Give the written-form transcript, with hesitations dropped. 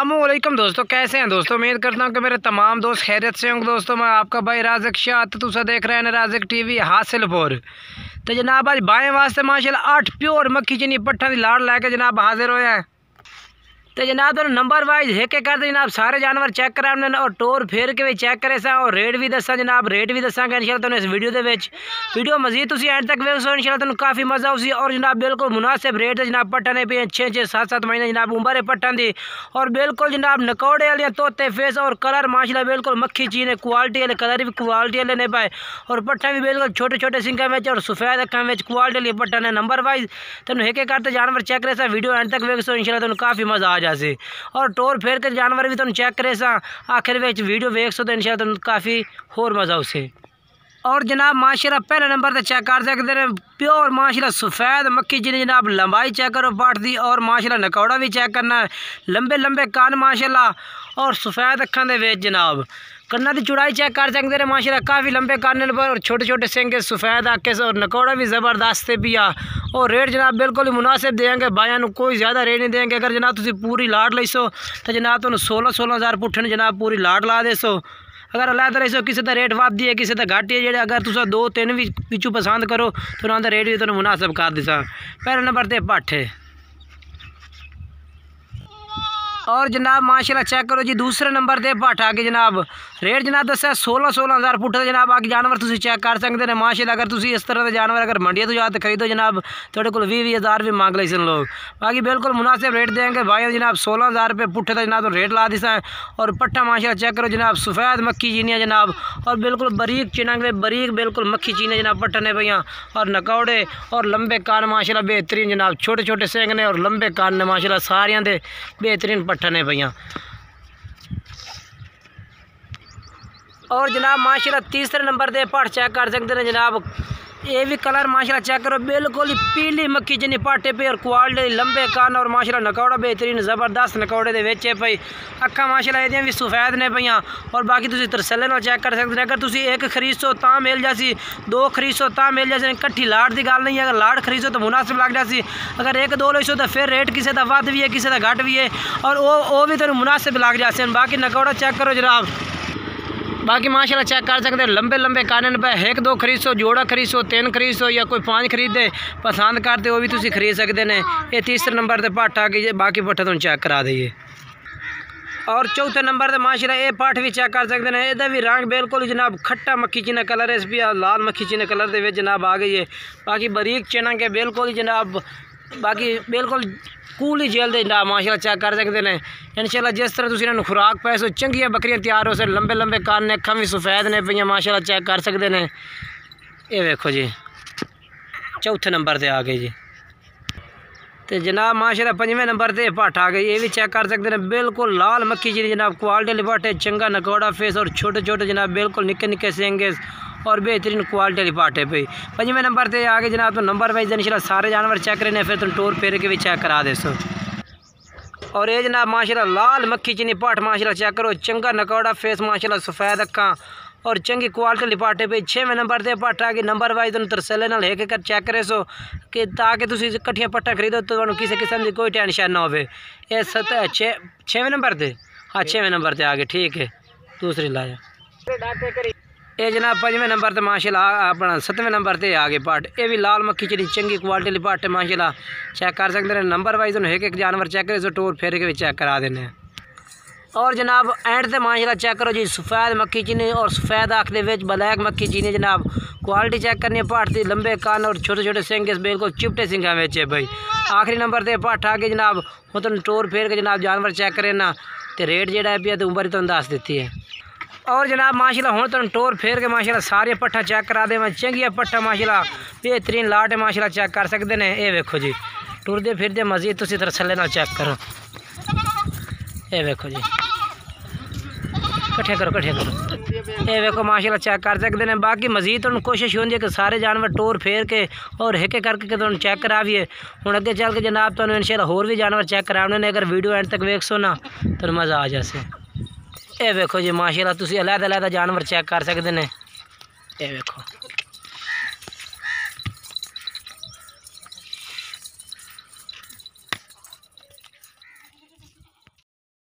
अस्सलामुअलैकुम दोस्तों, कैसे हैं दोस्तों। उम्मीद करता हूं कि मेरे तमाम दोस्त खैरियत से होंगे। दोस्तों मैं आपका भाई राज़िक शाह, तो तुसा देख रहे हैं राज़िक टीवी हासिलपुर। तो जनाब आज बाएँ वास्ते माशाल्लाह 8 प्योर मक्खी चीनी पट्ठा की लाड़ लैके जनाब हाजिर होए हैं। तो जनाब नंबर वाइज हेके करते जनाब सारे जानवर चेक करा और टोर फेर के भी चेक करे सा और रेट भी दसा जनाब, रेट भी दसांगे इंशाल्लाह तुहानू इस वीडियो दे विच। वीडियो मजीद तुसीं एंड तक वेखो इंशाल्लाह तुहानू काफ़ी मज़ा आउसी। और जनाब बिल्कुल मुनासिब रेट है जनाब, पट्ठा ने पे 6-6 7-7 महीने जनाब उम्र है पट्ठा दी। और बिल्कुल जनाब नकौड़े वाले तोते फेस और कलर माशाल्लाह बिल्कुल मक्खी चीने क्वालिटी वाले कलर भी क्वालिटी वाले ने पाए। और पट्ठा भी बिल्कुल छोटे छोटे सिंगा में और सफ़ेद अखा में क्वालिटी वाली पट्ठा ने नंबर वाइज तुहानू हेके करते जानवर चेक करे सा। वीडियो एंड तक वेखो इंशाल्लाह तुहानू काफ़ी मज़ा आ जाए। और टोर फेर के जानवर भी तुम चेक करे सा आखिर में वीडियो वेख सो तो इंशाल्लाह तुम काफ़ी होर मज़ा उसे। और जनाब माशाल्लाह पहले नंबर पर चेक कर सकते हैं प्योर माशाल्लाह सफ़ेद मक्खी चीनी जनाब, लंबाई चेक करो पाट दी। और माशाल्लाह नकौड़ा भी चेक करना है, लंबे लंबे कान माशाल्लाह और सफ़ेद अखा दे विच जनाब। कन्ना की चौड़ाई चेक कर सकते हैं माशाल्लाह काफ़ी लंबे कान पर और छोटे छोटे सिंगे सफ़ेद आके से। और नकौड़ा भी ज़बरदस्त है पिया। और रेट जनाब बिल्कुल ही मुनासिब देंगे, बाया कोई ज़्यादा रेट नहीं देंगे। अगर जनाब तुम पूरी लाड़ लीसो तो जनाब तुम 16-16 हज़ार पुट्ठे जनाब पूरी लाड़ ला देसो। अगर अलहदा रहीसो किसी का रेट वधी है किसी का घट है, जेडे अगर तुम 2-3 भी पिछू पसंद करो तो उन्होंने रेट भी तुम मुनासिब कर दिसा। पहले नंबर पर पट्ठे। और जनाब माशाल्लाह चेक करो जी दूसरे नंबर पर पट्ठ आ गए जनाब। रेट जनाब दसा 16-16 हज़ार पुट्ठे जनाब। आगे जानवर तुम चेक कर सकते हैं माशाल्लाह। अगर तुम इस तरह के जानवर अगर मंडिया तो जाते खरीदो जनाब थोड़े को 20-20 हज़ार भी मांग ली सन लोग। बाकी बिल्कुल मुनासिब रेट देंगे भाई जनाब। 16 हज़ार रुपये पुट्ठे का जनाब रेट ला दिसा है। और पट्ठा माशाल्लाह चेक करो जनाब सफ़ेद मक्खी चीनी जनाब। और बिल्कुल बारीक चिनंग बारीक बिल्कुल मक्खी चीनी जनाब पट्ठा ने भैया। और नकौड़े और लंबे कान माशाल्लाह बेहतरीन जनाब, छोटे छोटे सिंग ने और लंबे कान ने माशाल्लाह सारियां दे बेहतरीन पट्ठा ने भैया। और जनाब माशाल्लाह तीसरे नंबर पे पट्ठ चेक कर सकते हैं जनाब। ये भी कलर माशाल्लाह चेक करो बिल्कुल ही पीली मक्खी चीनी पाटे पे और क्वालिटी लंबे कान और माशाल्लाह नकौड़ा बेहतरीन ज़बरदस्त नकौड़े दे विच है भाई। अखा माशाल्लाह ये भी सफ़ेद ने पईयां। और बाकी तुम तरसले नाल चेक कर सकते हैं। अगर तुम एक खरीदो तो मिल जासी, 2 खरीदो तो मिल जासी, कट्ठी लाड़ की गल नहीं है। अगर लाड़ खरीदो तो मुनासिब लग जासी, अगर 1-2 लीसो तो फिर रेट किसी का वध भी है किसी का घट भी है और वो भी तुम मुनासिब लग जासे। बाकी नकौड़ा चेक करो जनाब। बाकी माशाल्लाह चेक कर सकते हैं लंबे लंबे कानन पे 1-2 खरीदो, जोड़ा खरीदो, 3 खरीदो या कोई 5 खरीदे पसंद करते वो भी तुम खरीद सकते हैं। ये तीसरे नंबर पर पट्ठ आ गई, बाकी पट्ठा तुम चेक करा दईए। और चौथे नंबर पर माशाल्लाह ये पट्ठ भी चेक कर सकते हैं। यदा भी रंग बिल्कुल जनाब खट्टा मक्खी चीना कलर है, इस भी लाल मक्खी चीना कलर के जनाब आ गई है। बाकी बारीक चिनंग है बिल्कुल जनाब, बाकी बिल्कुल कूल ही जेल दे जनाब माशाल्लाह चेक कर सकते हैं। इंशाल्लाह जिस तरह तुम इन्होंने खुराक पैसो चंगियां बकरियां तैयार हो सर, लंबे लंबे कान ने अखा भी सफ़ेद ने पईयां माशाल्लाह चेक कर सकते हैं। ये देखो जी चौथे नंबर पर आ गई जी। तो जनाब माशाल्लाह 5वें नंबर पर पट्ठ आ गई। ये भी चेक कर सकते हैं बिल्कुल लाल मक्खी चीनी जनाब, क्वालिटी वाली पट्ठ है, चंगा नकौड़ा फेस और छोटे छोटे जनाब बिल्कुल निक्के निक्के सिंगे और बेहतरीन क्वालिटी वाली पट्ठ है भाई। 5वें नंबर पर आ गए जनाब। तो नंबर वाइज इंशाल्लाह सारे जानवर चेक करने फिर तुम टोर फेर के भी चेक करा दे सो। और ये जनाब माशाल्लाह लाल मक्खी चीनी पट्ठ माशाल्लाह चेक करो, चंगा नकौड़ा फेस माशाल्लाह सफ़ेद अखा और चंगी क्वालिटी वाली पट्ठ है भाई। 6वें नंबर पर पट्ठ आ गई। नंबर वाइज तुम तरसले नाल हेक कर चेक करे सो कि ताकि तुम कट्ठियां पट्ठा खरीदो तो तुहानू किसी किस्म की कोई टेंशन ना हो। ये 6वें नंबर पर, हाँ 6वें नंबर पर आ गए, ठीक है दूसरी लाया। ये जनाब 5वें नंबर पर माशाल्लाह अपना 7वें नंबर पर आ गए पट्ठ। ये भी लाल मक्खी चीनी चंगी क्वालिटी वाली पट्ठ है माशाल्लाह चेक कर सकते हैं। नंबर वाइज तुम एक जानवर चेक करे सो टोर फेर के भी चेक करा देने। और जनाब एंड से माशाल्लाह चेक करो जी सफ़ेद मक्खी चीनी और सफ़ेद आँख के विच ब्लैक मक्खी चीनी जनाब। क्वालिटी चेक करनी है पट्ठ की, लंबे कान और छोटे छोटे सिंग बिल्कुल चिपटे सिंगा में है भाई। आखिरी नंबर पर पट्ठ आ गए जनाब। हूँ तुम टोर फेर के जनाब जानवर चेक करे ना तो रेट जो है तो उम्र तुम दस दी है। और जनाब माशाल्लाह हूँ तुम टोर फेर के माशाल्लाह सारे पट्ठा चेक करा दे। चंगिया पट्ठा माशाल्लाह बेहतरीन लाट है माशाल्लाह चेक कर सकते हैं। ये देखो जी टुरदे फिरदे मजीद तुम तरसले नाल चेक करो। ये देखो जी कट्ठे करो। ये देखो माशाल्लाह चेक कर सकते हैं। बाकी मजीद तुम कोशिश होती है कि सारे जानवर टोर फेर के और हेके करके तुम चेक कराविए। हूँ अगे चल के जनाब तुम इंशाल्लाह होर भी जानवर चेक कराने ने। अगर वीडियो एंड तक वेख सो ना तो मज़ा आ जाए। ये देखो जी माशाल्लाह तुम अलग अलग जानवर चेक कर सकते हैं। ये देखो